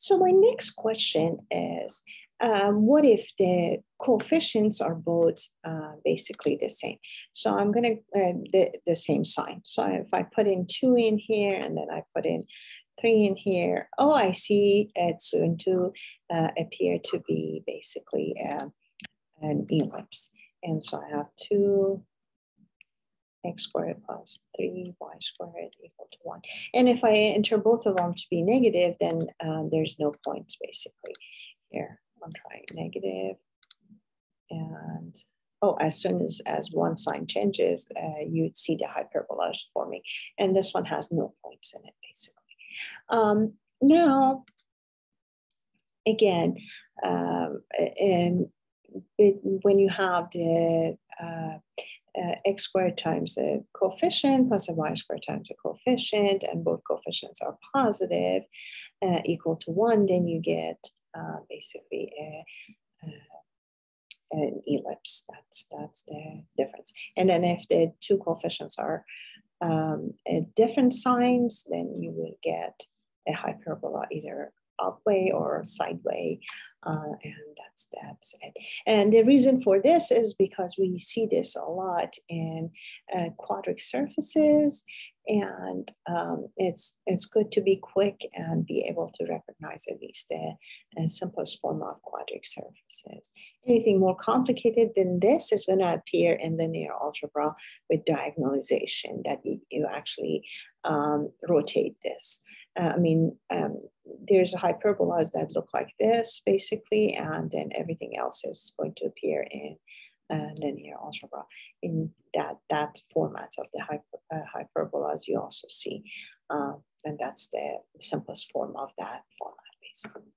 So my next question is, what if the coefficients are both basically the same? So I'm going to, the same sign. So if I put in 2 in here and then I put in 3 in here, oh, I see it's going to appear to be basically an ellipse. And so I have 2 x squared plus 3y squared equal to 1. And if I enter both of them to be negative, then there's no points basically here. I'm trying negative, and oh, as soon as one sign changes, you'd see the hyperbola forming, and this one has no points in it basically. Now, again, and when you have the x squared times the coefficient plus a y squared times the coefficient, and both coefficients are positive equal to 1, then you get basically an ellipse. That's the difference. And then if the two coefficients are different signs, then you will get a hyperbola either upway or sideway, and that's it. And the reason for this is because we see this a lot in quadric surfaces, and it's good to be quick and be able to recognize at least the simplest form of quadric surfaces. Anything more complicated than this is going to appear in linear algebra with diagonalization, that you actually rotate this. There's hyperbolas that look like this basically, and then everything else is going to appear in linear algebra in that format of the hyperbolas you also see, and that's the simplest form of that format basically.